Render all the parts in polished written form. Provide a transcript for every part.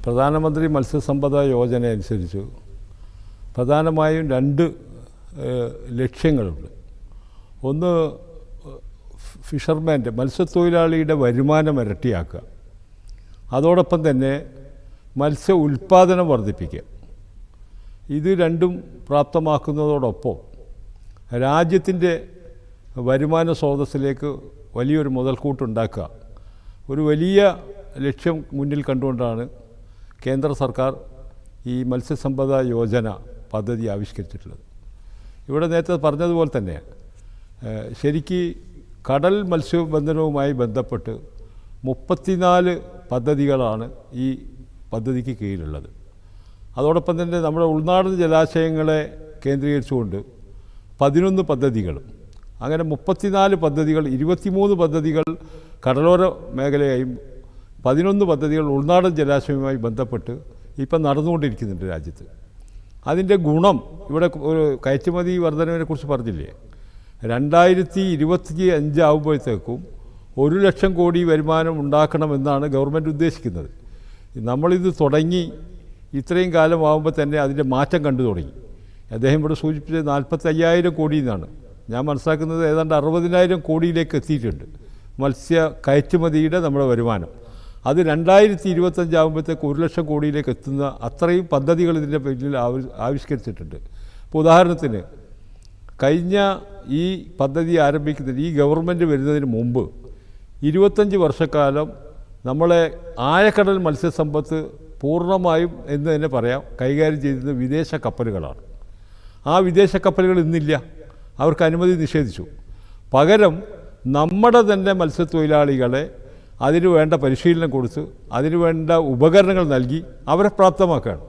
പ്രധാനമന്ത്രി മത്സ്യസമ്പദ യോജന അനുസരിച്ച് പ്രധാനമായും രണ്ട് ലക്ഷ്യങ്ങളുണ്ട്. ഒന്ന് ഫിഷർമാൻ്റെ മത്സ്യത്തൊഴിലാളിയുടെ വരുമാനം ഇരട്ടിയാക്കുക, അതോടൊപ്പം തന്നെ മത്സ്യ ഉൽപ്പാദനം വർദ്ധിപ്പിക്കുക. ഇത് രണ്ടും പ്രാപ്തമാക്കുന്നതോടൊപ്പം രാജ്യത്തിൻ്റെ വരുമാന സ്രോതസ്സിലേക്ക് വലിയൊരു മുതൽക്കൂട്ടുണ്ടാക്കുക, ഒരു വലിയ ലക്ഷ്യം മുന്നിൽ കണ്ടുകൊണ്ടാണ് കേന്ദ്ര സർക്കാർ ഈ മത്സ്യസമ്പദ യോജന പദ്ധതി ആവിഷ്കരിച്ചിട്ടുള്ളത്. ഇവിടെ നേരത്തെ പറഞ്ഞതുപോലെ തന്നെ ശരിക്ക് കടൽ മത്സ്യബന്ധനവുമായി ബന്ധപ്പെട്ട് 34 പദ്ധതികളാണ് ഈ പദ്ധതിക്ക് കീഴിലുള്ളത്. അതോടൊപ്പം തന്നെ നമ്മുടെ ഉൾനാടൻ ജലാശയങ്ങളെ കേന്ദ്രീകരിച്ചുകൊണ്ട് 11 പദ്ധതികളും, അങ്ങനെ 34 പദ്ധതികൾ, 23 പദ്ധതികൾ കടലോര മേഖലയായും 11 പദ്ധതികൾ ഉൾനാടൻ ജലാശയവുമായി ബന്ധപ്പെട്ട് ഇപ്പം നടന്നുകൊണ്ടിരിക്കുന്നുണ്ട് രാജ്യത്ത്. അതിൻ്റെ ഗുണം ഇവിടെ ഒരു കയറ്റുമതി വർധനവിനെ കുറിച്ച് പറഞ്ഞില്ലേ, 2025 ആകുമ്പോഴത്തേക്കും 1 ലക്ഷം കോടി വരുമാനം ഉണ്ടാക്കണമെന്നാണ് ഗവൺമെൻറ് ഉദ്ദേശിക്കുന്നത്. നമ്മളിത് തുടങ്ങി ഇത്രയും കാലമാകുമ്പോൾ തന്നെ അതിൻ്റെ മാറ്റം കണ്ടു തുടങ്ങി. അദ്ദേഹം ഇവിടെ സൂചിപ്പിച്ചത് 45,000 കോടി എന്നാണ്. ഞാൻ മനസ്സിലാക്കുന്നത് ഏതാണ്ട് 60,000 കോടിയിലേക്ക് എത്തിയിട്ടുണ്ട് മത്സ്യ കയറ്റുമതിയുടെ നമ്മുടെ വരുമാനം. അത് 2025 ആകുമ്പോഴത്തേക്ക് 1 ലക്ഷം കോടിയിലേക്ക് എത്തുന്ന അത്രയും പദ്ധതികൾ ഇതിൻ്റെ പേരിൽ ആവിഷ്കരിച്ചിട്ടുണ്ട്. ഇപ്പോൾ ഉദാഹരണത്തിന് കഴിഞ്ഞ ഈ പദ്ധതി ആരംഭിക്കുന്നതിന് ഈ ഗവൺമെൻറ് വരുന്നതിന് മുമ്പ് 25 വർഷക്കാലം നമ്മളെ ആഴക്കടൽ മത്സ്യസമ്പത്ത് പൂർണ്ണമായും എന്ന് തന്നെ പറയാം കൈകാര്യം ചെയ്തത് വിദേശ കപ്പലുകളാണ്. ആ വിദേശ കപ്പലുകൾ ഇന്നില്ല, അവർക്ക് അനുമതി നിഷേധിച്ചു. പകരം നമ്മുടെ തന്നെ മത്സ്യത്തൊഴിലാളികളെ അതിനു വേണ്ട പരിശീലനം കൊടുത്ത് അതിനു വേണ്ട ഉപകരണങ്ങൾ നൽകി അവരെ പ്രാപ്തമാക്കുകയാണ്.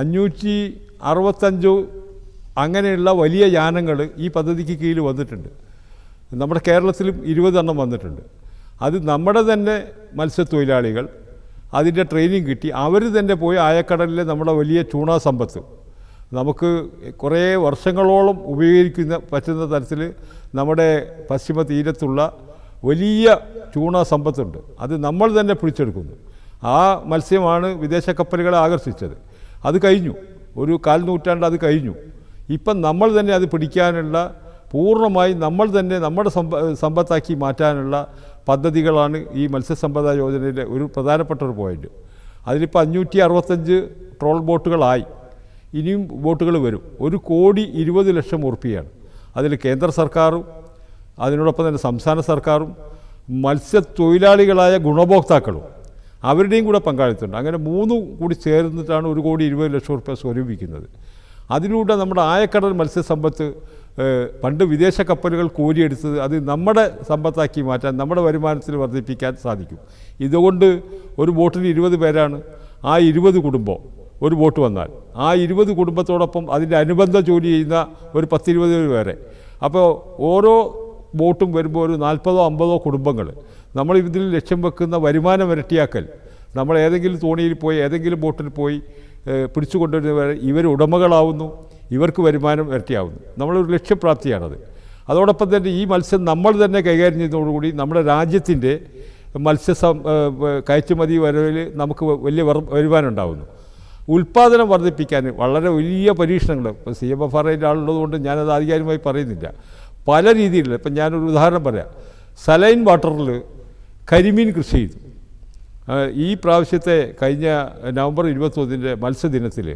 565 അങ്ങനെയുള്ള വലിയ യാനങ്ങൾ ഈ പദ്ധതിക്ക് കീഴിൽ വന്നിട്ടുണ്ട്. നമ്മുടെ കേരളത്തിലും 20 എണ്ണം വന്നിട്ടുണ്ട്. അത് നമ്മുടെ തന്നെ മത്സ്യത്തൊഴിലാളികൾ അതിൻ്റെ ട്രെയിനിങ് കിട്ടി അവർ തന്നെ പോയി ആഴക്കടലിലെ നമ്മുടെ വലിയ ചൂണ സമ്പത്ത് നമുക്ക് കുറേ വർഷങ്ങളോളം പറ്റുന്ന തരത്തിൽ നമ്മുടെ പശ്ചിമ തീരത്തുള്ള വലിയ ചൂണ സമ്പത്തുണ്ട്. അത് നമ്മൾ തന്നെ പിടിച്ചെടുക്കുന്നു. ആ മത്സ്യമാണ് വിദേശ കപ്പലുകളെ ആകർഷിച്ചത്. അത് കഴിഞ്ഞു, ഒരു 1/4 നൂറ്റാണ്ട് അത് കഴിഞ്ഞു. ഇപ്പം നമ്മൾ തന്നെ അത് പിടിക്കാനുള്ള പൂർണ്ണമായി നമ്മൾ തന്നെ നമ്മുടെ സമ്പത്താക്കി മാറ്റാനുള്ള പദ്ധതികളാണ് ഈ മത്സ്യസമ്പദ യോജനയിലെ ഒരു പ്രധാനപ്പെട്ട ഒരു പോയിൻ്റ്. അതിലിപ്പോൾ 565 ട്രോൾ ബോട്ടുകളായി, ഇനിയും ബോട്ടുകൾ വരും. 1,20,00,000 ഉറുപ്പികയാണ്. അതിൽ കേന്ദ്ര സർക്കാരും അതിനോടൊപ്പം തന്നെ സംസ്ഥാന സർക്കാരും മത്സ്യത്തൊഴിലാളികളായ ഗുണഭോക്താക്കളും അവരുടെയും കൂടെ പങ്കാളിത്തമുണ്ട്. അങ്ങനെ 3 കൂടി ചേർന്നിട്ടാണ് 1,20,00,000 ഉറുപ്പിക സ്വരൂപിക്കുന്നത്. അതിലൂടെ നമ്മുടെ ആഴക്കടൽ മത്സ്യസമ്പത്ത് പണ്ട് വിദേശ കപ്പലുകൾ കോരിയെടുത്തത് അത് നമ്മുടെ സമ്പത്താക്കി മാറ്റാൻ, നമ്മുടെ വരുമാനത്തിൽ വർദ്ധിപ്പിക്കാൻ സാധിക്കും. ഇതുകൊണ്ട് ഒരു ബോട്ടിൽ 20 പേരാണ്. ആ 20 കുടുംബം ഒരു ബോട്ട് വന്നാൽ ആ 20 കുടുംബത്തോടൊപ്പം അതിൻ്റെ അനുബന്ധ ജോലി ചെയ്യുന്ന ഒരു 10-20 പേരെ, അപ്പോൾ ഓരോ ബോട്ടും വരുമ്പോൾ ഒരു 40-50 കുടുംബങ്ങൾ. നമ്മൾ ഇതിൽ ലക്ഷ്യം വെക്കുന്ന വരുമാനം ഇരട്ടിയാക്കൽ, നമ്മൾ ഏതെങ്കിലും തോണിയിൽ പോയി ഏതെങ്കിലും ബോട്ടിൽ പോയി പിടിച്ചു കൊണ്ടുവരുന്നവരെ ഇവർ ഉടമകളാവുന്നു, ഇവർക്ക് വരുമാനം ഇരട്ടിയാവുന്നു. നമ്മളൊരു ലക്ഷ്യപ്രാപ്തിയാണത്. അതോടൊപ്പം തന്നെ ഈ മത്സ്യം നമ്മൾ തന്നെ കൈകാര്യം ചെയ്യുന്നതോടുകൂടി നമ്മുടെ രാജ്യത്തിൻ്റെ കയറ്റുമതി വരവിൽ നമുക്ക് വലിയ വരുമാനം ഉണ്ടാകുന്നു. ഉൽപ്പാദനം വർദ്ധിപ്പിക്കാൻ വളരെ വലിയ പരീക്ഷണങ്ങൾ, ഇപ്പോൾ CMFRന്റെ ആളുള്ളതുകൊണ്ട് ഞാനത് ആധികാരികമായി പറയുന്നില്ല, പല രീതിയിലുള്ള. ഇപ്പം ഞാനൊരു ഉദാഹരണം പറയാം. സലൈൻ വാട്ടറിൽ കരിമീൻ കൃഷി ചെയ്തു. ഈ പ്രാവശ്യത്തെ കഴിഞ്ഞ നവംബർ 21 മത്സ്യദിനത്തിൽ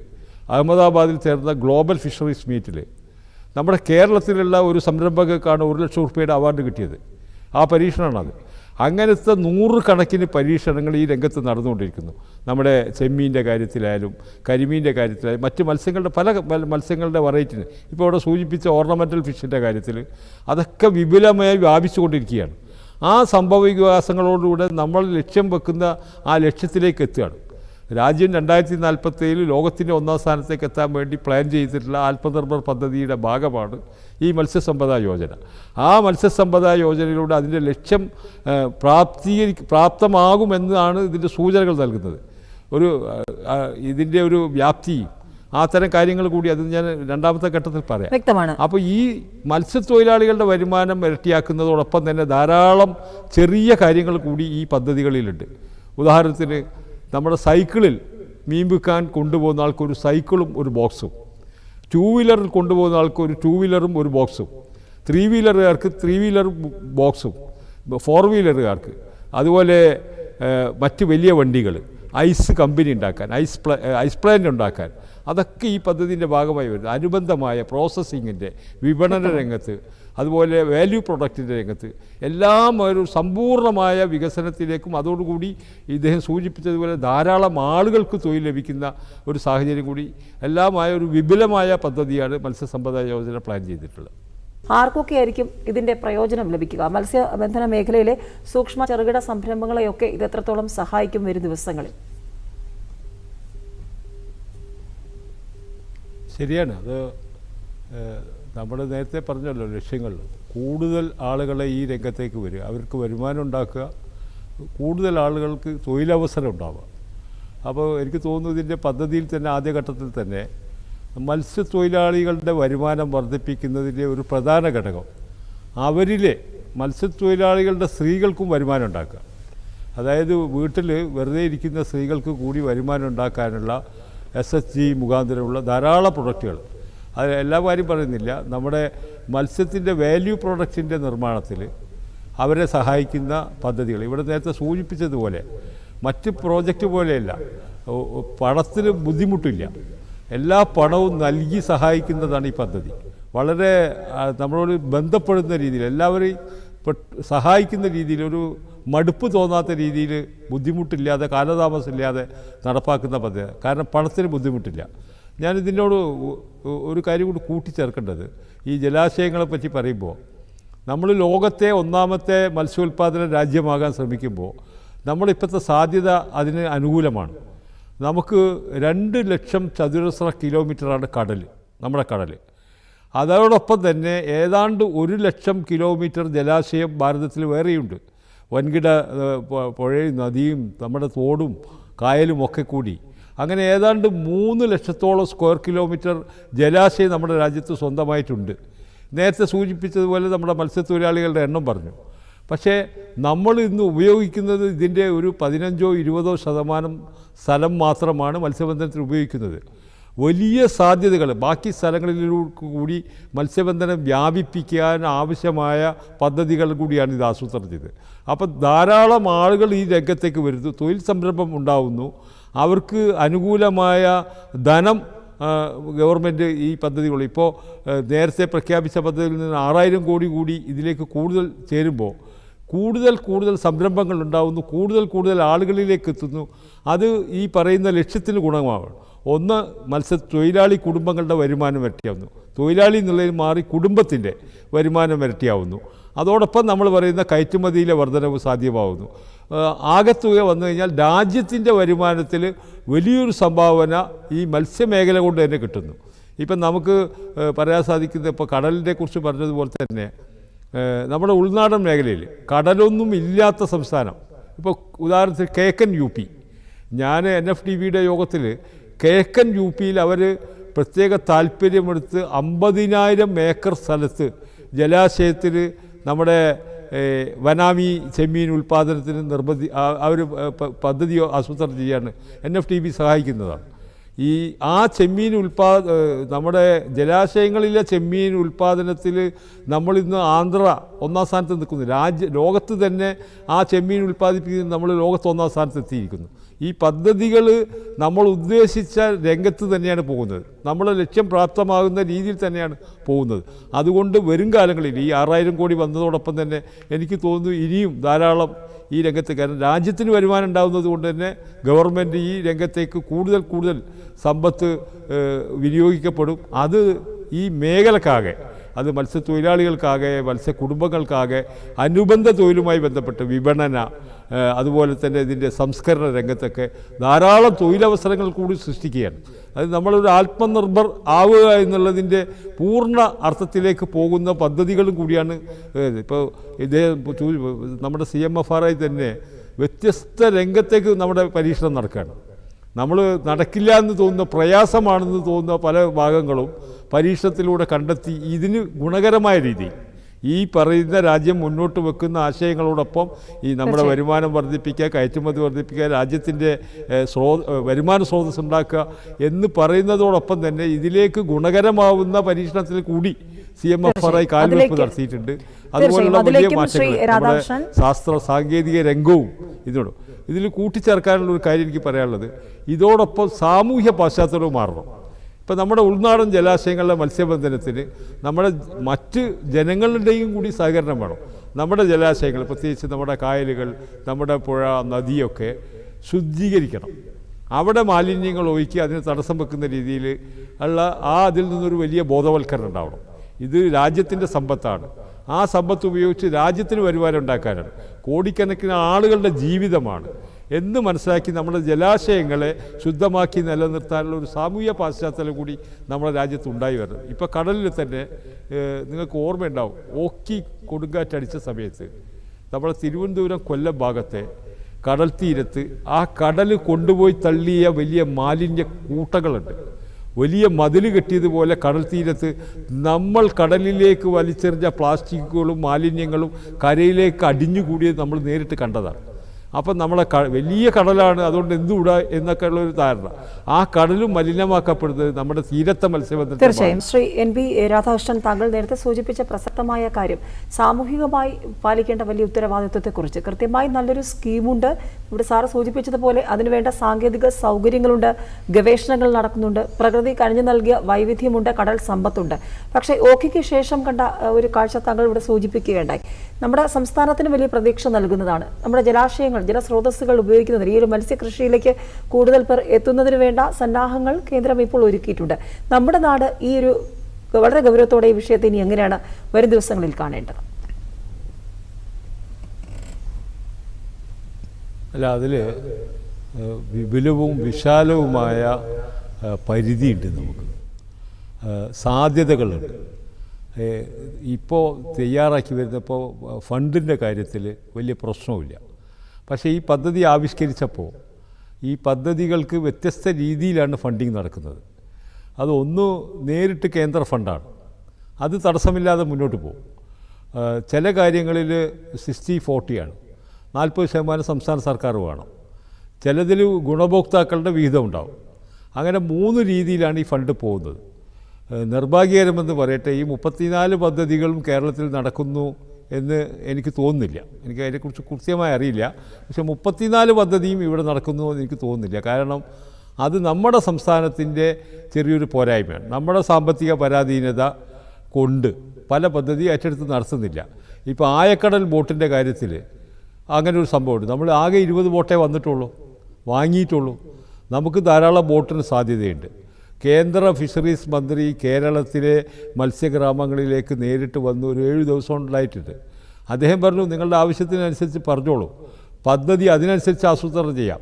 അഹമ്മദാബാദിൽ ചേർന്ന ഗ്ലോബൽ ഫിഷറീസ് മീറ്റിൽ നമ്മുടെ കേരളത്തിലുള്ള ഒരു സംരംഭകർക്കാണ് 1 ലക്ഷം ഉറുപ്പികയുടെ അവാർഡ് കിട്ടിയത്. ആ പരീക്ഷണമാണത്. അങ്ങനത്തെ 100 കണക്കിന് പരീക്ഷണങ്ങൾ ഈ രംഗത്ത് നടന്നുകൊണ്ടിരിക്കുന്നു. നമ്മുടെ ചെമ്മീൻ്റെ കാര്യത്തിലായാലും കരിമീൻ്റെ കാര്യത്തിലായാലും മറ്റ് മത്സ്യങ്ങളുടെ പല മത്സ്യങ്ങളുടെ വെറൈറ്റിന്, ഇപ്പോൾ ഇവിടെ സൂചിപ്പിച്ച ഓർണമെൻ്റൽ ഫിഷിൻ്റെ കാര്യത്തിൽ അതൊക്കെ വിപുലമായി വ്യാപിച്ചുകൊണ്ടിരിക്കുകയാണ്. ആ സംഭവ വികാസങ്ങളോടുകൂടെ നമ്മൾ ലക്ഷ്യം വെക്കുന്ന ആ ലക്ഷ്യത്തിലേക്ക് എത്തുകയാണ്. രാജ്യം 2047 ലോകത്തിൻ്റെ 1ാം സ്ഥാനത്തേക്ക് എത്താൻ വേണ്ടി പ്ലാൻ ചെയ്തിട്ടുള്ള ആത്മനിർഭർ പദ്ധതിയുടെ ഭാഗമാണ് ഈ മത്സ്യസമ്പദ യോജന. ആ മത്സ്യസമ്പദ യോജനയിലൂടെ അതിൻ്റെ ലക്ഷ്യം പ്രാപ്തമാകുമെന്നാണ് ഇതിൻ്റെ സൂചനകൾ നൽകുന്നത്. ഇതിൻ്റെ ഒരു വ്യാപ്തി, അത്തരം കാര്യങ്ങൾ കൂടി അത് ഞാൻ രണ്ടാമത്തെ ഘട്ടത്തിൽ പറയാം. വ്യക്തമാണ്. അപ്പോൾ ഈ മത്സ്യത്തൊഴിലാളികളുടെ വരുമാനം ഇരട്ടിയാക്കുന്നതോടൊപ്പം തന്നെ ധാരാളം ചെറിയ കാര്യങ്ങൾ കൂടി ഈ പദ്ധതികളിലുണ്ട്. ഉദാഹരണത്തിന് നമ്മുടെ സൈക്കിളിൽ മീൻ വിൽക്കാൻ കൊണ്ടുപോകുന്ന ആൾക്കൊരു സൈക്കിളും ഒരു ബോക്സും, 2 വീലറിൽ കൊണ്ടുപോകുന്ന ആൾക്ക് ഒരു 2 വീലറും ഒരു ബോക്സും, 3 വീലറുകാർക്ക് 3 വീലർ ബോക്സും, 4 വീലറുകാർക്ക് അതുപോലെ മറ്റ് വലിയ വണ്ടികൾ, ഐസ് കമ്പനി ഉണ്ടാക്കാൻ, ഐസ് പ്ലാന്റ് ഉണ്ടാക്കാൻ, അതൊക്കെ ഈ പദ്ധതിൻ്റെ ഭാഗമായി വരുന്നത്. അനുബന്ധമായ പ്രോസസ്സിങ്ങിൻ്റെ, വിപണന രംഗത്ത്, അതുപോലെ വാല്യൂ പ്രൊഡക്റ്റിൻ്റെ രംഗത്ത് എല്ലാം ഒരു സമ്പൂർണ്ണമായ വികസനത്തിലേക്കും അതോടുകൂടി ഇദ്ദേഹം സൂചിപ്പിച്ചതുപോലെ ധാരാളം ആളുകൾക്ക് തൊഴിൽ ലഭിക്കുന്ന ഒരു സാഹചര്യം കൂടി എല്ലാമായ ഒരു വിപുലമായ പദ്ധതിയാണ് മത്സ്യസമ്പദ യോജന പ്ലാൻ ചെയ്തിട്ടുള്ളത്. ആർക്കൊക്കെ ആയിരിക്കും ഇതിൻ്റെ പ്രയോജനം ലഭിക്കുക? മത്സ്യബന്ധന മേഖലയിലെ സൂക്ഷ്മ ചെറുകിട സംരംഭങ്ങളെയൊക്കെ ഇത് എത്രത്തോളം സഹായിക്കും വരും ദിവസങ്ങളിൽ? ശരിയാണ്, അത് നമ്മൾ നേരത്തെ പറഞ്ഞല്ലോ ലക്ഷ്യങ്ങൾ. കൂടുതൽ ആളുകളെ ഈ രംഗത്തേക്ക് വരിക, അവർക്ക് വരുമാനം ഉണ്ടാക്കുക, കൂടുതൽ ആളുകൾക്ക് തൊഴിലവസരം ഉണ്ടാവുക. അപ്പോൾ എനിക്ക് തോന്നുന്നു ഇതിൻ്റെ പദ്ധതിയിൽ തന്നെ ആദ്യഘട്ടത്തിൽ തന്നെ മത്സ്യത്തൊഴിലാളികളുടെ വരുമാനം വർദ്ധിപ്പിക്കുന്നതിൻ്റെ ഒരു പ്രധാന ഘടകം അവരിലെ മത്സ്യത്തൊഴിലാളികളുടെ സ്ത്രീകൾക്കും വരുമാനം ഉണ്ടാക്കുക. അതായത് വീട്ടിൽ വെറുതെ ഇരിക്കുന്ന സ്ത്രീകൾക്ക് കൂടി വരുമാനം ഉണ്ടാക്കാനുള്ള SHG മുഖാന്തരമുള്ള ധാരാളം പ്രൊഡക്റ്റുകൾ, അത് എല്ലാ കാര്യം പറയുന്നില്ല, നമ്മുടെ മത്സ്യത്തിൻ്റെ വാല്യൂ പ്രൊഡക്റ്റിൻ്റെ നിർമ്മാണത്തിൽ അവരെ സഹായിക്കുന്ന പദ്ധതികൾ. ഇവിടെ നേരത്തെ സൂചിപ്പിച്ചതുപോലെ മറ്റ് പ്രോജക്റ്റ് പോലെയല്ല, പണത്തിന് ബുദ്ധിമുട്ടില്ല, എല്ലാ പണവും നൽകി സഹായിക്കുന്നതാണ് ഈ പദ്ധതി. വളരെ നമ്മളോട് ബന്ധപ്പെടുന്ന രീതിയിൽ, എല്ലാവരെയും സഹായിക്കുന്ന രീതിയിൽ, ഒരു മടുപ്പ് തോന്നാത്ത രീതിയിൽ, ബുദ്ധിമുട്ടില്ലാതെ കാലതാമസമില്ലാതെ നടപ്പാക്കുന്ന പദ്ധതി. കാരണം പണത്തിന് ബുദ്ധിമുട്ടില്ല. ഞാനിതിനോട് ഒരു കാര്യം കൂടി കൂട്ടിച്ചേർക്കേണ്ടത്, ഈ ജലാശയങ്ങളെ പറ്റി പറയുമ്പോൾ നമ്മൾ ലോകത്തെ ഒന്നാമത്തെ മത്സ്യോൽപാദന രാജ്യമാകാൻ ശ്രമിക്കുമ്പോൾ നമ്മളിപ്പോഴത്തെ സാധ്യത അതിന് അനുകൂലമാണ്. നമുക്ക് 2 ലക്ഷം ചതുരശ്ര കിലോമീറ്ററാണ് കടൽ, നമ്മുടെ കടൽ. അതോടൊപ്പം തന്നെ ഏതാണ്ട് 1 ലക്ഷം കിലോമീറ്റർ ജലാശയം ഭാരതത്തിൽ വേറെയുണ്ട്. വൻകിട പുഴയും നദിയും നമ്മുടെ തോടും കായലും ഒക്കെ കൂടി അങ്ങനെ ഏതാണ്ട് 3 ലക്ഷത്തോളം സ്ക്വയർ കിലോമീറ്റർ ജലാശയം നമ്മുടെ രാജ്യത്ത് സ്വന്തമായിട്ടുണ്ട്. നേരത്തെ സൂചിപ്പിച്ചതുപോലെ നമ്മുടെ മത്സ്യത്തൊഴിലാളികളുടെ എണ്ണം പറഞ്ഞു. പക്ഷേ നമ്മൾ ഇന്ന് ഉപയോഗിക്കുന്നത് ഇതിൻ്റെ ഒരു 15-20% സ്ഥലം മാത്രമാണ് മത്സ്യബന്ധനത്തിന് ഉപയോഗിക്കുന്നത്. വലിയ സാധ്യതകൾ ബാക്കി സ്ഥലങ്ങളിലേക്ക് കൂടി മത്സ്യബന്ധനം വ്യാപിപ്പിക്കാൻ ആവശ്യമായ പദ്ധതികൾ കൂടിയാണ് ഇത് ആസൂത്രണം ചെയ്തത്. അപ്പോൾ ധാരാളം ആളുകൾ ഈ രംഗത്തേക്ക് വരുന്നു, തൊഴിൽ സംരംഭം ഉണ്ടാവുന്നു, അവർക്ക് അനുകൂലമായ ധനം ഗവൺമെൻറ് ഈ പദ്ധതികൾ ഇപ്പോൾ നേരത്തെ പ്രഖ്യാപിച്ച പദ്ധതിയിൽ നിന്ന് 6000 കോടി കൂടി ഇതിലേക്ക് കൂടുതൽ ചേരുമ്പോൾ കൂടുതൽ സംരംഭങ്ങൾ ഉണ്ടാകുന്നു, കൂടുതൽ ആളുകളിലേക്ക് എത്തുന്നു. അത് ഈ പറയുന്ന ലക്ഷ്യത്തിന് ഗുണമാവണം. ഒന്ന്, മത്സ്യത്തൊഴിലാളി കുടുംബങ്ങളുടെ വരുമാനം ഇരട്ടിയാവുന്നു, തൊഴിലാളി എന്നുള്ളതിൽ മാറി കുടുംബത്തിൻ്റെ വരുമാനം ഇരട്ടിയാവുന്നു. അതോടൊപ്പം നമ്മൾ പറയുന്ന കയറ്റുമതിയിലെ വർധനവ് സാധ്യമാവുന്നു. ആകെത്തുക വന്നു കഴിഞ്ഞാൽ രാജ്യത്തിൻ്റെ വരുമാനത്തിൽ വലിയൊരു സംഭാവന ഈ മത്സ്യമേഖല കൊണ്ട് തന്നെ കിട്ടുന്നു. ഇപ്പം നമുക്ക് പറയാൻ സാധിക്കുന്നത്, ഇപ്പോൾ കടലിനെ കുറിച്ച് പറഞ്ഞതുപോലെ തന്നെ നമ്മുടെ ഉൾനാടൻ മേഖലയിൽ കടലൊന്നും ഇല്ലാത്ത സംസ്ഥാനം, ഇപ്പോൾ ഉദാഹരണത്തിന് കിഴക്കൻ UP, ഞാൻ NFDBയുടെ യോഗത്തിൽ കിഴക്കൻ UPയിൽ അവർ പ്രത്യേക താല്പര്യമെടുത്ത് 50,000 ഏക്കർ സ്ഥലത്ത് ജലാശയത്തിൽ നമ്മുടെ വനാമി ചെമ്മീൻ ഉൽപ്പാദനത്തിന് അവർ പദ്ധതി ആസൂത്രണം ചെയ്യാണ് NFDB സഹായിക്കുന്നതാണ്. ആ ചെമ്മീൻ നമ്മുടെ ജലാശയങ്ങളിലെ ചെമ്മീൻ ഉൽപ്പാദനത്തിൽ നമ്മളിന്ന് ആന്ധ്ര 1ാം സ്ഥാനത്ത് നിൽക്കുന്നു. ലോകത്ത് തന്നെ ആ ചെമ്മീൻ ഉൽപ്പാദിപ്പിക്കുന്നത് നമ്മൾ ലോകത്ത് 1ാം സ്ഥാനത്ത് എത്തിയിരിക്കുന്നു. ഈ പദ്ധതികൾ നമ്മൾ ഉദ്ദേശിച്ച രംഗത്ത് തന്നെയാണ് പോകുന്നത്, നമ്മുടെ ലക്ഷ്യം പ്രാപ്തമാകുന്ന രീതിയിൽ തന്നെയാണ് പോകുന്നത്. അതുകൊണ്ട് വരും കാലങ്ങളിൽ ഈ 6000 കോടി വന്നതോടൊപ്പം തന്നെ എനിക്ക് തോന്നുന്നു ഇനിയും ധാരാളം ഈ രംഗത്ത്, കാരണം രാജ്യത്തിന് വരുമാനം ഉണ്ടാകുന്നത് കൊണ്ട് തന്നെ ഗവൺമെൻറ് ഈ രംഗത്തേക്ക് കൂടുതൽ സമ്പത്ത് വിനിയോഗിക്കപ്പെടും. അത് ഈ മേഖലക്കാകെ, അത് മത്സ്യത്തൊഴിലാളികൾക്കാകെ, മത്സ്യക്കുടുംബങ്ങൾക്കാകെ, അനുബന്ധ തൊഴിലുമായി ബന്ധപ്പെട്ട് വിപണന, അതുപോലെ തന്നെ ഇതിൻ്റെ സംസ്കരണ രംഗത്തൊക്കെ ധാരാളം തൊഴിലവസരങ്ങൾ കൂടി സൃഷ്ടിക്കുകയാണ്. അത് നമ്മളൊരു ആത്മനിർഭർ ആവുക എന്നുള്ളതിൻ്റെ പൂർണ്ണ അർത്ഥത്തിലേക്ക് പോകുന്ന പദ്ധതികളും കൂടിയാണ്. ഇപ്പോൾ നമ്മുടെ CMFRI തന്നെ വ്യത്യസ്ത രംഗത്തേക്ക് നമ്മുടെ പരീക്ഷണം നടക്കുകയാണ്. നമ്മൾ നടക്കില്ല എന്ന് തോന്നുന്ന, പ്രയാസമാണെന്ന് തോന്നുന്ന പല ഭാഗങ്ങളും പരീക്ഷണത്തിലൂടെ കണ്ടെത്തി ഇതിന് ഗുണകരമായ രീതിയിൽ ഈ പറയുന്ന രാജ്യം മുന്നോട്ട് വെക്കുന്ന ആശയങ്ങളോടൊപ്പം ഈ നമ്മുടെ വരുമാനം വർദ്ധിപ്പിക്കുക, കയറ്റുമതി വർദ്ധിപ്പിക്കുക, രാജ്യത്തിൻ്റെ വരുമാന സ്രോതസ് ഉണ്ടാക്കുക എന്ന് പറയുന്നതോടൊപ്പം തന്നെ ഇതിലേക്ക് ഗുണകരമാവുന്ന പരീക്ഷണത്തിൽ കൂടി CMFRI കാൽവെപ്പ് നടത്തിയിട്ടുണ്ട്. അതുപോലുള്ള വലിയ മാറ്റങ്ങൾ നമ്മുടെ ശാസ്ത്ര സാങ്കേതിക രംഗവും ഇതിൽ കൂട്ടിച്ചേർക്കാനുള്ള ഒരു കാര്യം എനിക്ക് പറയാനുള്ളത്, ഇതോടൊപ്പം സാമൂഹ്യ പശ്ചാത്തലവും മാറണം. ഇപ്പം നമ്മുടെ ഉൾനാടൻ ജലാശയങ്ങളിലെ മത്സ്യബന്ധനത്തിന് നമ്മുടെ മറ്റ് ജനങ്ങളുടെയും കൂടി സഹകരണം വേണം. നമ്മുടെ ജലാശയങ്ങൾ, പ്രത്യേകിച്ച് നമ്മുടെ കായലുകൾ, നമ്മുടെ പുഴ, നദിയൊക്കെ ശുദ്ധീകരിക്കണം. അവിടെ മാലിന്യങ്ങൾ ഒഴുക്കി അതിന് തടസ്സം വെക്കുന്ന രീതിയിൽ ഉള്ള അതിൽ നിന്നൊരു വലിയ ബോധവൽക്കരണം ഉണ്ടാവണം. ഇത് രാജ്യത്തിൻ്റെ സമ്പത്താണ്. ആ സമ്പത്ത് ഉപയോഗിച്ച് രാജ്യത്തിന് വരുമാനം ഉണ്ടാക്കാനാണ്, കോടിക്കണക്കിന് ആളുകളുടെ ജീവിതമാണ് എന്ന് മനസ്സിലാക്കി നമ്മുടെ ജലാശയങ്ങളെ ശുദ്ധമാക്കി നിലനിർത്താനുള്ള ഒരു സാമൂഹ്യ പശ്ചാത്തലം കൂടി നമ്മുടെ രാജ്യത്ത് ഉണ്ടായി വരുന്നത്. ഇപ്പോൾ കടലിൽ തന്നെ നിങ്ങൾക്ക് ഓർമ്മയുണ്ടാവും, ഓക്കി കൊടുങ്കാറ്റടിച്ച സമയത്ത് നമ്മുടെ തിരുവനന്തപുരം കൊല്ലം ഭാഗത്തെ കടൽ തീരത്ത് ആ കടൽ കൊണ്ടുപോയി തള്ളിയ വലിയ മാലിന്യ കൂട്ടങ്ങളുണ്ട്. വലിയ മതിൽ കെട്ടിയതുപോലെ കടൽ തീരത്ത് നമ്മൾ കടലിലേക്ക് വലിച്ചെറിഞ്ഞ പ്ലാസ്റ്റിക്കുകളും മാലിന്യങ്ങളും കരയിലേക്ക് അടിഞ്ഞുകൂടിയത് നമ്മൾ നേരിട്ട് കണ്ടതാണ്. അപ്പം നമ്മളെ വലിയ കടലാണ്, അതുകൊണ്ട് എന്തുകൂടാ എന്നൊക്കെ ഉള്ളൊരു ധാരണ. ആ കടലും മലിനമാക്കപ്പെടുന്നത് നമ്മുടെ തീരത്തെ മത്സ്യബന്ധനം. തീർച്ചയായും ശ്രീ NB രാധാകൃഷ്ണൻ, താങ്കൾ നേരത്തെ സൂചിപ്പിച്ച പ്രസക്തമായ കാര്യം സാമൂഹികമായി പാലിക്കേണ്ട വലിയ ഉത്തരവാദിത്വത്തെക്കുറിച്ച് കൃത്യമായി നല്ലൊരു സ്കീമുണ്ട്. ഇവിടെ സാറ് സൂചിപ്പിച്ചതുപോലെ അതിനുവേണ്ട സാങ്കേതിക സൗകര്യങ്ങളുണ്ട്, ഗവേഷണങ്ങൾ നടക്കുന്നുണ്ട്, പ്രകൃതി കനിഞ്ഞു നൽകിയ വൈവിധ്യമുണ്ട്, കടൽ സമ്പത്തുണ്ട്. പക്ഷേ ഓഖിക്ക് ശേഷം കണ്ട ഒരു കാഴ്ച താങ്കൾ ഇവിടെ സൂചിപ്പിക്കുകയുണ്ടായി. നമ്മുടെ സംസ്ഥാനത്തിന് വലിയ പ്രതീക്ഷ നൽകുന്നതാണ്. നമ്മുടെ ജലാശയങ്ങൾ, ജലസ്രോതസ്സുകൾ ഉപയോഗിക്കുന്നതിന്, ഈ ഒരു മത്സ്യകൃഷിയിലേക്ക് കൂടുതൽ പേർ എത്തുന്നതിന് വേണ്ട സന്നാഹങ്ങൾ കേന്ദ്രം ഇപ്പോൾ ഒരുക്കിയിട്ടുണ്ട്. നമ്മുടെ നാട് ഈ ഒരു വളരെ ഗൗരവത്തോടെ ഈ വിഷയത്തെ ഇനി എങ്ങനെയാണ് വരും ദിവസങ്ങളിൽ കാണേണ്ടത്? അല്ല, അതിൽ വിപുലവും വിശാലവുമായ പരിധിയുണ്ട്, നമുക്ക് സാധ്യതകളുണ്ട്. ഇപ്പോൾ തയ്യാറാക്കി വരുന്നപ്പോൾ ഫണ്ടിൻ്റെ കാര്യത്തിൽ വലിയ പ്രശ്നവുമില്ല. പക്ഷേ ഈ പദ്ധതി ആവിഷ്കരിച്ചപ്പോൾ ഈ പദ്ധതികൾക്ക് വ്യത്യസ്ത രീതിയിലാണ് ഫണ്ടിങ് നടക്കുന്നത്. അതൊന്ന് നേരിട്ട് കേന്ദ്ര ഫണ്ടാണ്, അത് തടസ്സമില്ലാതെ മുന്നോട്ട് പോകും. ചില കാര്യങ്ങളിൽ 60-40 40% സംസ്ഥാന സർക്കാർ വേണം. ചിലതിൽ ഗുണഭോക്താക്കളുടെ വിഹിതം ഉണ്ടാവും. അങ്ങനെ 3 രീതിയിലാണ് ഈ ഫണ്ട് പോകുന്നത്. നിർഭാഗ്യകരമെന്ന് പറയട്ടെ, ഈ 34 പദ്ധതികളും കേരളത്തിൽ നടക്കുന്നു എന്ന് എനിക്ക് തോന്നുന്നില്ല. എനിക്ക് അതിനെക്കുറിച്ച് കൃത്യമായി അറിയില്ല. പക്ഷേ 34 പദ്ധതിയും ഇവിടെ നടക്കുന്നു എന്ന് എനിക്ക് തോന്നുന്നില്ല. കാരണം അത് നമ്മുടെ സംസ്ഥാനത്തിൻ്റെ ചെറിയൊരു പോരായ്മയാണ്. നമ്മുടെ സാമ്പത്തിക പരാധീനത കൊണ്ട് പല പദ്ധതി ഏറ്റെടുത്ത് നടത്തുന്നില്ല. ഇപ്പോൾ ആയക്കടൽ ബോട്ടിൻ്റെ കാര്യത്തിൽ അങ്ങനെ ഒരു സംഭവമുണ്ട്. നമ്മൾ ആകെ 20 ബോട്ടേ വാങ്ങിയിട്ടുള്ളൂ. നമുക്ക് ധാരാളം ബോട്ടിന് സാധ്യതയുണ്ട്. കേന്ദ്ര ഫിഷറീസ് മന്ത്രി കേരളത്തിലെ മത്സ്യഗ്രാമങ്ങളിലേക്ക് നേരിട്ട് വന്ന് ഒരു 7 ദിവസം ഉണ്ടായിട്ടുണ്ട്. അദ്ദേഹം പറഞ്ഞു, നിങ്ങളുടെ ആവശ്യത്തിനനുസരിച്ച് പറഞ്ഞോളൂ, പദ്ധതി അതിനനുസരിച്ച് ആസൂത്രണം ചെയ്യാം.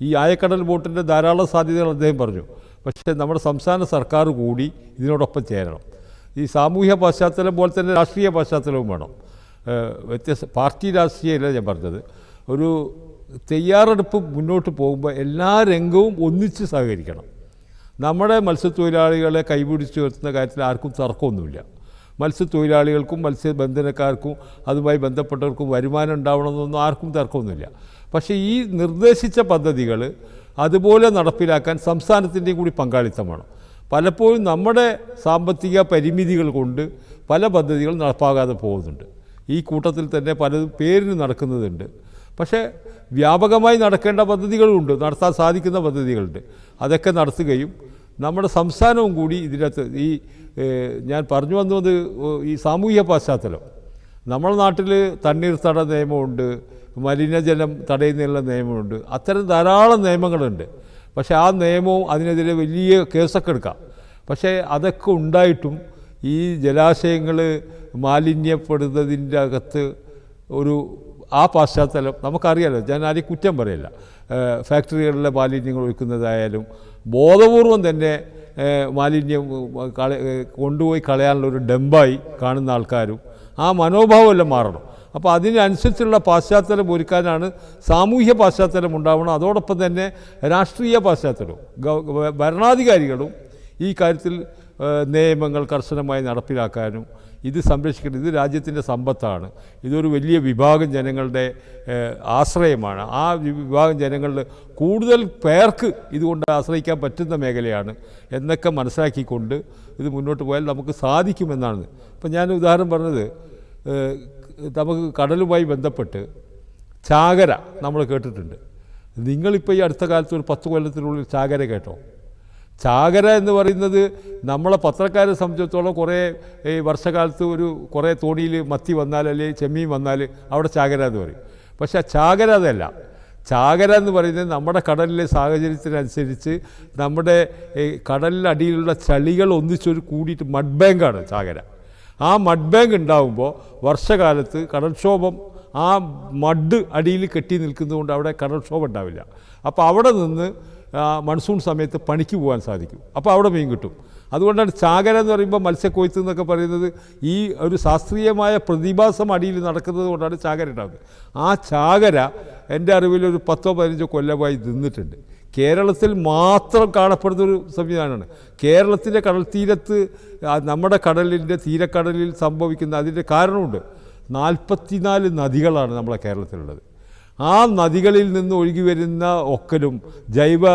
ഈ ആയക്കടൽ ബോട്ടിൻ്റെ ധാരാളം സാധ്യതകൾ അദ്ദേഹം പറഞ്ഞു. പക്ഷേ നമ്മുടെ സംസ്ഥാന സർക്കാർ കൂടി ഇതിനോടൊപ്പം ചേരണം. ഈ സാമൂഹ്യ പശ്ചാത്തലം പോലെ തന്നെ രാഷ്ട്രീയ പശ്ചാത്തലവും വേണം. പാർട്ടി രാഷ്ട്രീയമല്ല ഞാൻ പറഞ്ഞത്. ഒരു തയ്യാറെടുപ്പ് മുന്നോട്ട് പോകുമ്പോൾ എല്ലാ രംഗവും ഒന്നിച്ച് സഹകരിക്കണം. നമ്മുടെ മത്സ്യത്തൊഴിലാളികളെ കൈപിടിച്ച് ഉയർത്തുന്ന കാര്യത്തിൽ ആർക്കും തർക്കമൊന്നുമില്ല. മത്സ്യത്തൊഴിലാളികൾക്കും മത്സ്യബന്ധനക്കാർക്കും അതുമായി ബന്ധപ്പെട്ടവർക്കും വരുമാനം ഉണ്ടാവണമെന്നൊന്നും ആർക്കും തർക്കമൊന്നുമില്ല. പക്ഷേ ഈ നിർദ്ദേശിച്ച പദ്ധതികൾ അതുപോലെ നടപ്പിലാക്കാൻ സംസ്ഥാനത്തിൻ്റെയും കൂടി പങ്കാളിത്തം വേണം. പലപ്പോഴും നമ്മുടെ സാമ്പത്തിക പരിമിതികൾ കൊണ്ട് പല പദ്ധതികൾ നടപ്പാകാതെ പോകുന്നുണ്ട്. ഈ കൂട്ടത്തിൽ തന്നെ പലതും പേരിന് നടക്കുന്നതുണ്ട്. പക്ഷേ വ്യാപകമായി നടക്കേണ്ട പദ്ധതികളുമുണ്ട്, നടത്താൻ സാധിക്കുന്ന പദ്ധതികളുണ്ട്. അതൊക്കെ നടത്തുകയും നമ്മുടെ സംസ്ഥാനവും കൂടി ഇതിനകത്ത് ഞാൻ പറഞ്ഞു വന്നത് ഈ സാമൂഹ്യ പശ്ചാത്തലം. നമ്മുടെ നാട്ടിൽ തണ്ണീർത്തട നിയമമുണ്ട്, മലിനജലം തടയുന്നതിനുള്ള നിയമമുണ്ട്, അത്തരം ധാരാളം നിയമങ്ങളുണ്ട്. പക്ഷേ ആ നിയമവും അതിനെതിരെ വലിയ കേസൊക്കെ എടുക്കാം. പക്ഷേ അതൊക്കെ ഉണ്ടായിട്ടും ഈ ജലാശയങ്ങൾ മാലിന്യപ്പെടുന്നതിൻ്റെ അകത്ത് ആ പശ്ചാത്തലം നമുക്കറിയാലോ. ഞാൻ ആരെയും കുറ്റം പറയില്ല. ഫാക്ടറികളിലെ മാലിന്യങ്ങൾ ഒഴിക്കുന്നതായാലും ബോധപൂർവം തന്നെ മാലിന്യം കൊണ്ടുപോയി കളയാനുള്ളൊരു ഡംപായി കാണുന്ന ആൾക്കാരും ആ മനോഭാവമെല്ലാം മാറണം. അപ്പോൾ അതിനനുസരിച്ചുള്ള പാശ്ചാത്തലം ഒരുക്കാനാണ് സാമൂഹ്യ പാശ്ചാത്തലം ഉണ്ടാവണം. അതോടൊപ്പം തന്നെ രാഷ്ട്രീയ പാശ്ചാത്തലവും ഭരണാധികാരികളും ഈ കാര്യത്തിൽ നിയമങ്ങൾ കർശനമായി നടപ്പിലാക്കാനും ഇത് സംരക്ഷിക്കേണ്ടത്, ഇത് രാജ്യത്തിൻ്റെ സമ്പത്താണ്, ഇതൊരു വലിയ വിഭാഗം ജനങ്ങളുടെ ആശ്രയമാണ്, ആ വിഭാഗം ജനങ്ങളുടെ കൂടുതൽ പേർക്ക് ഇതുകൊണ്ട് ആശ്രയിക്കാൻ പറ്റുന്ന മേഖലയാണ് എന്നൊക്കെ മനസ്സിലാക്കിക്കൊണ്ട് ഇത് മുന്നോട്ട് പോയാൽ നമുക്ക് സാധിക്കുമെന്നാണ്. ഇപ്പം ഞാൻ ഉദാഹരണം പറഞ്ഞത്, നമുക്ക് കടലുമായി ബന്ധപ്പെട്ട് ചാകര നമ്മൾ കേട്ടിട്ടുണ്ട്. നിങ്ങളിപ്പോൾ ഈ അടുത്ത കാലത്ത് ഒരു 10 കൊല്ലത്തിനുള്ളിൽ ചാകര കേട്ടോ? ചാകര എന്ന് പറയുന്നത് നമ്മളെ പത്രക്കാരെ സംബന്ധിച്ചിടത്തോളം കുറേ ഈ വർഷകാലത്ത് കുറേ തോണിയിൽ മത്തി വന്നാൽ അല്ലെങ്കിൽ ചെമ്മീൻ വന്നാൽ അവിടെ ചാകര എന്ന് പറയും. പക്ഷേ ആ ചാകര അതല്ല. ചാകര എന്ന് പറയുന്നത് നമ്മുടെ കടലിലെ സാഹചര്യത്തിനനുസരിച്ച് നമ്മുടെ കടലിനടിയിലുള്ള ചളികൾ ഒന്നിച്ചൊരു കൂടിയിട്ട് മഡ് ബാങ്കാണ് ചാകര. ആ മഡ് ബാങ്ക് ഉണ്ടാകുമ്പോൾ വർഷകാലത്ത് കടൽക്ഷോഭം ആ മഡ് അടിയിൽ കെട്ടി നിൽക്കുന്നതുകൊണ്ട് അവിടെ കടൽക്ഷോഭം ഉണ്ടാവില്ല. അപ്പോൾ അവിടെ നിന്ന് മൺസൂൺ സമയത്ത് പണിക്ക് പോകാൻ സാധിക്കും. അപ്പോൾ അവിടെ മീൻ കിട്ടും. അതുകൊണ്ടാണ് ചാകര എന്ന് പറയുമ്പോൾ മത്സ്യക്കൊയ്ത്ത് എന്നൊക്കെ പറയുന്നത് ഈ ഒരു ശാസ്ത്രീയമായ പ്രതിഭാസം അടിയിൽ നടക്കുന്നത് കൊണ്ടാണ് ചാകര ഉണ്ടാകുന്നത്. ആ ചാകര എൻ്റെ അറിവിൽ ഒരു 10-15 കൊല്ലമായി നിന്നിട്ടുണ്ട്. കേരളത്തിൽ മാത്രം കാണപ്പെടുന്നൊരു സംവിധാനമാണ്. കേരളത്തിൻ്റെ കടൽ തീരത്ത് നമ്മുടെ കടലിൻ്റെ തീരക്കടലിൽ സംഭവിക്കുന്ന അതിൻ്റെ കാരണമുണ്ട്. 44 നദികളാണ് നമ്മളെ കേരളത്തിലുള്ളത്. ആ നദികളിൽ നിന്ന് ഒഴുകി വരുന്ന ഒക്കലും ജൈവ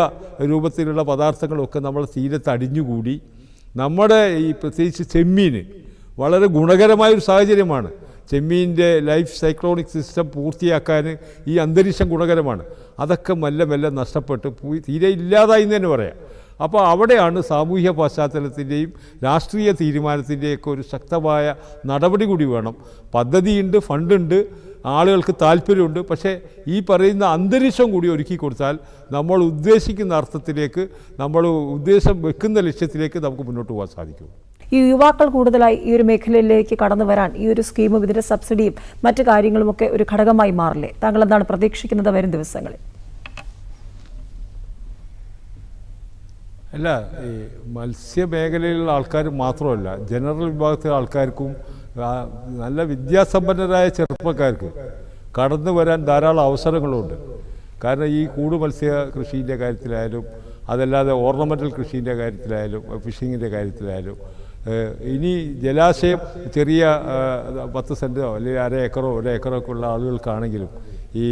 രൂപത്തിലുള്ള പദാർത്ഥങ്ങളൊക്കെ നമ്മുടെ തീരത്ത് അടിഞ്ഞുകൂടി നമ്മുടെ ഈ പ്രത്യേകിച്ച് ചെമ്മീന് വളരെ ഗുണകരമായൊരു സാഹചര്യമാണ്. ചെമ്മീൻ്റെ ലൈഫ് സൈക്ലോണിക് സിസ്റ്റം പൂർത്തിയാക്കാൻ ഈ അന്തരീക്ഷം ഗുണകരമാണ്. അതൊക്കെ മെല്ലെ മെല്ലെ നഷ്ടപ്പെട്ട് തീരെ ഇല്ലാതായി എന്ന് തന്നെ പറയാം. അപ്പോൾ അവിടെയാണ് സാമൂഹ്യ പശ്ചാത്തലത്തിൻ്റെയും രാഷ്ട്രീയ തീരുമാനത്തിൻ്റെയൊക്കെ ഒരു ശക്തമായ നടപടി കൂടി വേണം. പദ്ധതിയുണ്ട്, ഫണ്ടുണ്ട്, ആളുകൾക്ക് താല്പര്യമുണ്ട്. പക്ഷേ ഈ പറയുന്ന അന്തരീക്ഷം കൂടി ഒരുക്കി കൊടുത്താൽ നമ്മൾ ഉദ്ദേശിക്കുന്ന അർത്ഥത്തിലേക്ക്, നമ്മൾ ഉദ്ദേശം വെക്കുന്ന ലക്ഷ്യത്തിലേക്ക് നമുക്ക് മുന്നോട്ട് പോകാൻ സാധിക്കും. ഈ യുവാക്കൾ കൂടുതലായി ഈ ഒരു മേഖലയിലേക്ക് കടന്നു വരാൻ ഈ ഒരു സ്കീമും ഇതിൻ്റെ സബ്സിഡിയും മറ്റു കാര്യങ്ങളുമൊക്കെ ഒരു ഘടകമായി മാറില്ലേ? താങ്കൾ എന്താണ് പ്രതീക്ഷിക്കുന്നത് വരും ദിവസങ്ങളിൽ? അല്ല, ഈ മത്സ്യമേഖലയിലുള്ള ആൾക്കാർ മാത്രമല്ല, ജനറൽ വിഭാഗത്തിലെ ആൾക്കാർക്കും നല്ല വിദ്യാസമ്പന്നരായ ചെറുപ്പക്കാർക്ക് കടന്നു വരാൻ ധാരാളം അവസരങ്ങളുണ്ട്. കാരണം ഈ കൂട് മത്സ്യ കൃഷീൻ്റെ കാര്യത്തിലായാലും അതല്ലാതെ ഓർണമെൻ്റൽ കൃഷീൻ്റെ കാര്യത്തിലായാലും ഫിഷിങ്ങിൻ്റെ കാര്യത്തിലായാലും ഇനി ജലാശയം ചെറിയ 10 സെൻറ്റോ അല്ലെങ്കിൽ 1/2 ഏക്കറോ 1 ഏക്കറോ ഒക്കെ ഉള്ള ആളുകൾക്കാണെങ്കിലും ഈ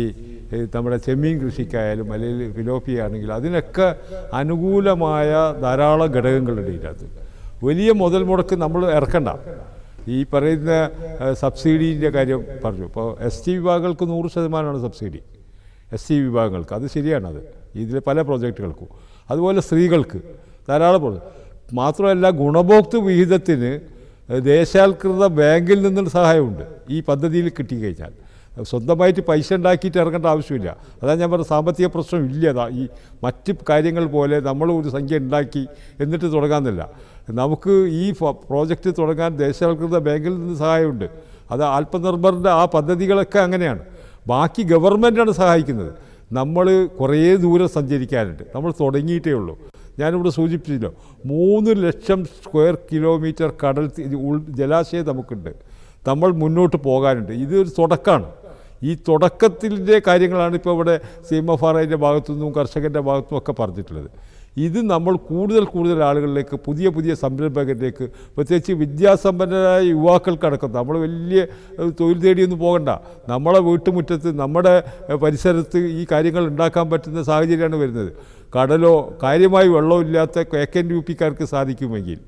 നമ്മുടെ ചെമ്മീൻ കൃഷിക്കായാലും അല്ലെങ്കിൽ ഫിലോപ്പിയ ആണെങ്കിലും അതിനൊക്കെ അനുകൂലമായ ധാരാളം ഘടകങ്ങളുണ്ട് ഇതിനകത്ത്. വലിയ മുതൽ മുടക്ക് നമ്മൾ ഇറക്കണ്ട. ഈ പറയുന്ന സബ്സിഡീൻ്റെ കാര്യം പറഞ്ഞു. ഇപ്പോൾ ST വിഭാഗങ്ങൾക്ക് 100% സബ്സിഡി. SC വിഭാഗങ്ങൾക്ക് അത് ശരിയാണത്, ഇതിലെ പല പ്രോജക്റ്റുകൾക്കും. അതുപോലെ സ്ത്രീകൾക്ക് ധാരാളം മാത്രമല്ല, ഗുണഭോക്തൃ വിഹിതത്തിന് ദേശാൽകൃത ബാങ്കിൽ നിന്നുള്ള സഹായമുണ്ട് ഈ പദ്ധതിയിൽ കിട്ടിക്കഴിഞ്ഞാൽ. സ്വന്തമായിട്ട് പൈസ ഉണ്ടാക്കിയിട്ട് ഇറങ്ങേണ്ട ആവശ്യമില്ല. അതാണ് ഞാൻ പറഞ്ഞ സാമ്പത്തിക പ്രശ്നം ഇല്ല. ഈ മറ്റ് കാര്യങ്ങൾ പോലെ നമ്മൾ ഒരു സംഖ്യ ഉണ്ടാക്കി എന്നിട്ട് തുടങ്ങാമെന്നില്ല. നമുക്ക് ഈ പ്രോജക്റ്റ് തുടങ്ങാൻ ദേശാൽകൃത ബാങ്കിൽ നിന്ന് സഹായമുണ്ട്. അത് ആത്മനിർഭറിൻ്റെ ആ പദ്ധതികളൊക്കെ അങ്ങനെയാണ്. ബാക്കി ഗവൺമെൻറ്റാണ് സഹായിക്കുന്നത്. നമ്മൾ കുറേ ദൂരം സഞ്ചരിക്കാനുണ്ട്. നമ്മൾ തുടങ്ങിയിട്ടേ ഉള്ളൂ. ഞാനിവിടെ സൂചിപ്പിച്ചല്ലോ, 3 ലക്ഷം സ്ക്വയർ കിലോമീറ്റർ കടൽ ജലാശയം നമുക്കുണ്ട്. നമ്മൾ മുന്നോട്ട് പോകാനുണ്ട്. ഇതൊരു തുടക്കമാണ്. ഈ തുടക്കത്തിൻ്റെ കാര്യങ്ങളാണ് ഇപ്പോൾ ഇവിടെ CMFRIൻ്റെ ഭാഗത്തുനിന്നും കർഷകൻ്റെ ഭാഗത്തുനിന്നും ഒക്കെ പറഞ്ഞിട്ടുള്ളത്. ഇത് നമ്മൾ കൂടുതൽ ആളുകളിലേക്ക്, പുതിയ സംരംഭകരിലേക്ക്, പ്രത്യേകിച്ച് വിദ്യാസമ്പന്നരായ യുവാക്കൾക്കടക്കം, നമ്മൾ വലിയ തൊഴിൽ തേടിയൊന്നും പോകണ്ട, നമ്മളെ വീട്ടുമുറ്റത്ത് നമ്മുടെ പരിസരത്ത് ഈ കാര്യങ്ങൾ ഉണ്ടാക്കാൻ പറ്റുന്ന സാഹചര്യമാണ് വരുന്നത്. കടലോ കാര്യമായി വെള്ളമില്ലാത്ത KNUPക്കാർക്ക് സാധിക്കുമെങ്കിൽ,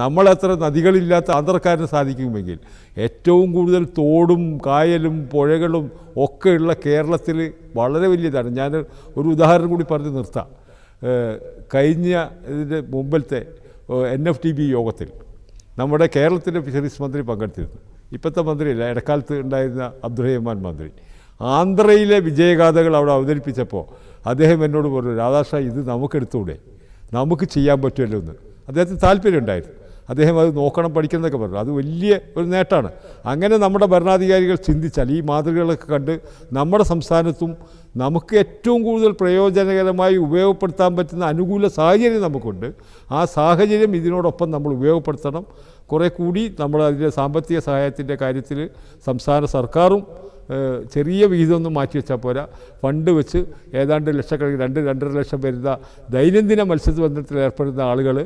നമ്മളെത്ര നദികളില്ലാത്ത ആന്ധ്രക്കാരന് സാധിക്കുമെങ്കിൽ, ഏറ്റവും കൂടുതൽ തോടും കായലും പുഴകളും ഒക്കെയുള്ള കേരളത്തിൽ വളരെ വലിയതാണ്. ഞാൻ ഒരു ഉദാഹരണം കൂടി പറഞ്ഞ് നിർത്താം. കഴിഞ്ഞ ഇതിൻ്റെ മുമ്പിലത്തെ NFDB യോഗത്തിൽ നമ്മുടെ കേരളത്തിൻ്റെ ഫിഷറീസ് മന്ത്രി പങ്കെടുത്തിരുന്നു. ഇപ്പോഴത്തെ മന്ത്രിയല്ല, ഇടക്കാലത്ത് ഉണ്ടായിരുന്ന അബ്ദുറഹ്മാൻ മന്ത്രി. ആന്ധ്രയിലെ വിജയഗാഥകൾ അവിടെ അവതരിപ്പിച്ചപ്പോൾ അദ്ദേഹം എന്നോട് പറഞ്ഞു, രാധാകൃഷ്ണ ഇത് നമുക്കെടുത്തൂടെ, നമുക്ക് ചെയ്യാൻ പറ്റുമല്ലോ എന്ന്. അദ്ദേഹത്തിന് താല്പര്യമുണ്ടായിരുന്നു. അദ്ദേഹം അത് നോക്കണം, പഠിക്കണം എന്നൊക്കെ പറഞ്ഞു. അത് വലിയ ഒരു നേട്ടമാണ്. അങ്ങനെ നമ്മുടെ ഭരണാധികാരികൾ ചിന്തിച്ചാൽ ഈ മാതൃകകളൊക്കെ കണ്ട് നമ്മുടെ സംസ്ഥാനത്തും നമുക്ക് ഏറ്റവും കൂടുതൽ പ്രയോജനകരമായി ഉപയോഗപ്പെടുത്താൻ പറ്റുന്ന അനുകൂല സാഹചര്യം നമുക്കുണ്ട്. ആ സാഹചര്യം ഇതിനോടൊപ്പം നമ്മൾ ഉപയോഗപ്പെടുത്തണം. കുറേ കൂടി നമ്മൾ അതിൻ്റെ സാമ്പത്തിക സഹായത്തിൻ്റെ കാര്യത്തിൽ സംസ്ഥാന സർക്കാരും ചെറിയ വിഹിതമൊന്നും മാറ്റി വെച്ചാൽ പോരാ, ഫണ്ട് വെച്ച് ഏതാണ്ട് ലക്ഷക്കണക്കിന് 2-2.5 ലക്ഷം വരുന്ന ദൈനംദിന മത്സ്യബന്ധനത്തിൽ ഏർപ്പെടുന്ന ആളുകൾ,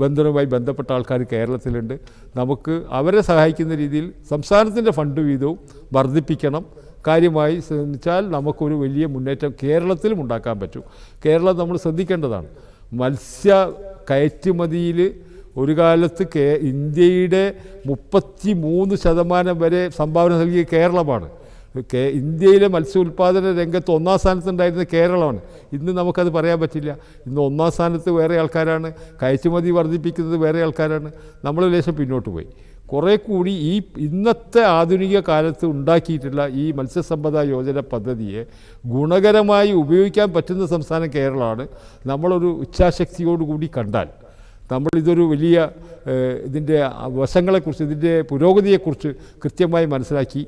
ബന്ധനവുമായി ബന്ധപ്പെട്ട ആൾക്കാർ കേരളത്തിലുണ്ട്. നമുക്ക് അവരെ സഹായിക്കുന്ന രീതിയിൽ സംസ്ഥാനത്തിൻ്റെ ഫണ്ട് വീതവും വർദ്ധിപ്പിക്കണം. കാര്യമായി ശ്രമിച്ചാൽ നമുക്കൊരു വലിയ മുന്നേറ്റം കേരളത്തിലും ഉണ്ടാക്കാൻ പറ്റും. കേരളം നമ്മൾ ശ്രദ്ധിക്കേണ്ടതാണ്. മത്സ്യ കയറ്റുമതിയിൽ ഒരു കാലത്ത് ഇന്ത്യയുടെ 33% വരെ സംഭാവന നൽകിയ കേരളമാണ്. ഇന്ത്യയിലെ മത്സ്യ ഉൽപ്പാദന രംഗത്ത് 1-ാം സ്ഥാനത്തുണ്ടായിരുന്ന കേരളമാണ്. ഇന്ന് നമുക്കത് പറയാൻ പറ്റില്ല. ഇന്ന് 1-ാം സ്ഥാനത്ത് വേറെ ആൾക്കാരാണ്, കയറ്റുമതി വർദ്ധിപ്പിക്കുന്നത് വേറെ ആൾക്കാരാണ്. നമ്മൾ ലേശം പിന്നോട്ട് പോയി. കുറേ കൂടി ഈ ഇന്നത്തെ ആധുനിക കാലത്ത് ഉണ്ടാക്കിയിട്ടുള്ള ഈ മത്സ്യസമ്പദ യോജന പദ്ധതിയെ ഗുണകരമായി ഉപയോഗിക്കാൻ പറ്റുന്ന സംസ്ഥാനം കേരളമാണ്. നമ്മളൊരു ഇച്ഛാശക്തിയോടുകൂടി കണ്ടാൽ നമ്മളിതൊരു വലിയ ഇതിൻ്റെ വശങ്ങളെക്കുറിച്ച്, ഇതിൻ്റെ പുരോഗതിയെക്കുറിച്ച് കൃത്യമായി മനസ്സിലാക്കി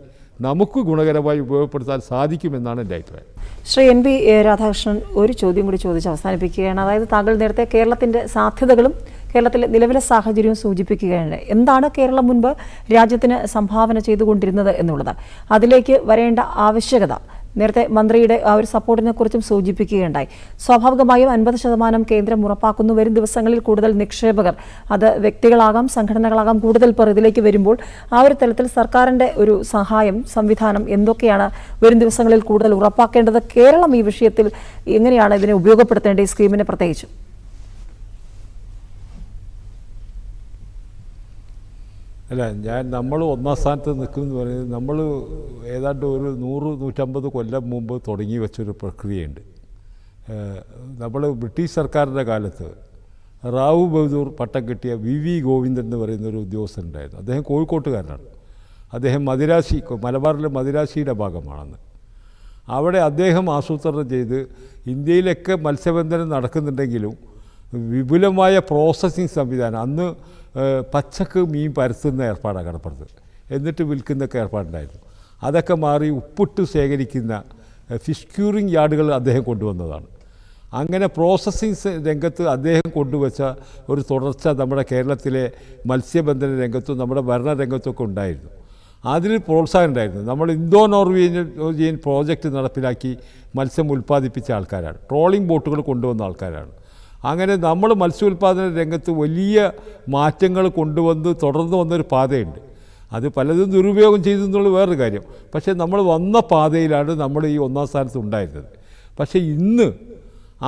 നമുക്ക് ഗുണകരമായി ഉപയോഗപ്പെടുത്താൻ സാധിക്കുമെന്നാണ് എൻ്റെ അഭിപ്രായം. ശ്രീ NP രാധാകൃഷ്ണൻ, ഒരു ചോദ്യം കൂടി ചോദിച്ച് അവസാനിപ്പിക്കുകയാണ്. അതായത് താങ്കൾ നേരത്തെ കേരളത്തിൻ്റെ സാധ്യതകളും കേരളത്തിലെ നിലവിലെ സാഹചര്യവും സൂചിപ്പിക്കുകയാണ്. എന്താണ് കേരളം മുൻപ് രാജ്യത്തിന് സംഭാവന ചെയ്തുകൊണ്ടിരുന്നത് എന്നുള്ളത്, അതിലേക്ക് വരേണ്ട ആവശ്യകത നേരത്തെ മന്ത്രിയുടെ ആ ഒരു സപ്പോർട്ടിനെ കുറിച്ചും സൂചിപ്പിക്കുകയുണ്ടായി. സ്വാഭാവികമായും 50% കേന്ദ്രം ഉറപ്പാക്കുന്നു. വരും ദിവസങ്ങളിൽ കൂടുതൽ നിക്ഷേപകർ, അത് വ്യക്തികളാകാം സംഘടനകളാകാം, കൂടുതൽ പേർ ഇതിലേക്ക് വരുമ്പോൾ ആ ഒരു തലത്തിൽ സർക്കാരിൻ്റെ ഒരു സഹായം സംവിധാനം എന്തൊക്കെയാണ് വരും ദിവസങ്ങളിൽ കൂടുതൽ ഉറപ്പാക്കേണ്ടത്? കേരളം ഈ വിഷയത്തിൽ എങ്ങനെയാണ് ഇതിനെ ഉപയോഗപ്പെടുത്തേണ്ടത്, ഈ സ്കീമിനെ പ്രത്യേകിച്ചും? അല്ല, നമ്മൾ 1-ാം സ്ഥാനത്ത് നിൽക്കുമെന്ന് പറയുന്നത് നമ്മൾ ഏതാണ്ട് ഒരു 100-150 കൊല്ലം മുമ്പ് തുടങ്ങി വെച്ചൊരു പ്രക്രിയയുണ്ട്. നമ്മൾ ബ്രിട്ടീഷ് സർക്കാരിൻ്റെ കാലത്ത് റാവു ബഹദൂർ പട്ടം കിട്ടിയ VV ഗോവിന്ദൻ എന്ന് പറയുന്നൊരു ഉദ്യോഗസ്ഥനുണ്ടായിരുന്നു. അദ്ദേഹം കോഴിക്കോട്ടുകാരനാണ്. അദ്ദേഹം മലബാറിലെ മദിരാശിയുടെ ഭാഗമാണെന്ന്. അവിടെ അദ്ദേഹം ആസൂത്രണം ചെയ്ത് ഇന്ത്യയിലൊക്കെ മത്സ്യബന്ധനം നടക്കുന്നുണ്ടെങ്കിലും വിപുലമായ പ്രോസസ്സിങ് സംവിധാനം, അന്ന് പച്ചക്ക് മീൻ പരത്തുന്ന ഏർപ്പാടാണ് കടപ്പുറത്ത്, എന്നിട്ട് വിൽക്കുന്നൊക്കെ ഏർപ്പാടുണ്ടായിരുന്നു. അതൊക്കെ മാറി ഉപ്പിട്ട് ശേഖരിക്കുന്ന ഫിഷ് ക്യൂറിങ് യാർഡുകൾ അദ്ദേഹം കൊണ്ടുവന്നതാണ്. അങ്ങനെ പ്രോസസ്സിങ് രംഗത്ത് അദ്ദേഹം കൊണ്ടുവച്ച ഒരു തുടർച്ച നമ്മുടെ കേരളത്തിലെ മത്സ്യബന്ധന രംഗത്തും നമ്മുടെ ഭരണരംഗത്തൊക്കെ ഉണ്ടായിരുന്നു. അതിൽ പ്രോത്സാഹനം ഉണ്ടായിരുന്നു. നമ്മൾ ഇന്തോ നോർവീജിയൻ പ്രോജക്റ്റ് നടപ്പിലാക്കി മത്സ്യം ഉൽപ്പാദിപ്പിച്ച ആൾക്കാരാണ്, ട്രോളിംഗ് ബോട്ടുകൾ കൊണ്ടുവന്ന ആൾക്കാരാണ്. അങ്ങനെ നമ്മൾ മത്സ്യോൽപാദന രംഗത്ത് വലിയ മാറ്റങ്ങൾ കൊണ്ടുവന്ന് തുടർന്ന് വന്നൊരു പാതയുണ്ട്. അത് പലതും ദുരുപയോഗം ചെയ്തു എന്നുള്ളത് വേറൊരു കാര്യം. പക്ഷേ നമ്മൾ വന്ന പാതയിലാണ് നമ്മൾ ഈ 1-ാം സ്ഥാനത്ത് ഉണ്ടായിരുന്നത്. പക്ഷേ ഇന്ന്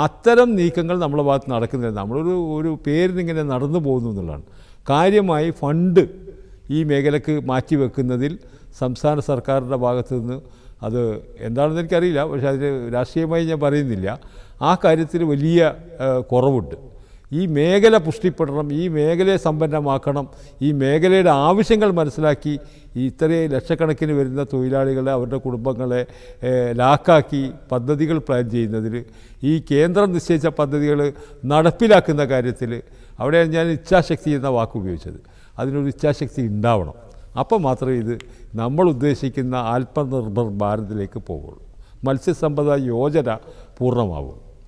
അത്തരം നീക്കങ്ങൾ നമ്മുടെ ഭാഗത്ത് നടക്കുന്നില്ല. നമ്മളൊരു പേരിനിങ്ങനെ നടന്നു പോകുന്നു എന്നുള്ളതാണ്. കാര്യമായി ഫണ്ട് ഈ മേഖലക്ക് മാറ്റിവെക്കുന്നതിൽ സംസ്ഥാന സർക്കാരിൻ്റെ ഭാഗത്തു നിന്ന്, അത് എന്താണെന്ന് എനിക്കറിയില്ല, പക്ഷേ അതിന് രാഷ്ട്രീയമായി ഞാൻ പറയുന്നില്ല, ആ കാര്യത്തിൽ വലിയ കുറവുണ്ട്. ഈ മേഖല പുഷ്ടിപ്പെടണം, ഈ മേഖലയെ സമ്പന്നമാക്കണം, ഈ മേഖലയുടെ ആവശ്യങ്ങൾ മനസ്സിലാക്കി ഇത്രയും ലക്ഷക്കണക്കിന് വരുന്ന തൊഴിലാളികളെ, അവരുടെ കുടുംബങ്ങളെ ലാക്കാക്കി പദ്ധതികൾ പ്ലാൻ ചെയ്യുന്നതിൽ, ഈ കേന്ദ്രം നിശ്ചയിച്ച പദ്ധതികൾ നടപ്പിലാക്കുന്ന കാര്യത്തിൽ, അവിടെയാണ് ഞാൻ ഇച്ഛാശക്തി എന്ന വാക്ക് ഉപയോഗിച്ചത്. അതിനൊരു ഇച്ഛാശക്തി ഉണ്ടാവണം. അപ്പോൾ മാത്രമേ ഇത് നമ്മൾ ഉദ്ദേശിക്കുന്ന ആത്മനിർഭർ ഭാരതിലേക്ക് പോകുള്ളൂ, മത്സ്യസമ്പദ യോജന പൂർണ്ണമാവും.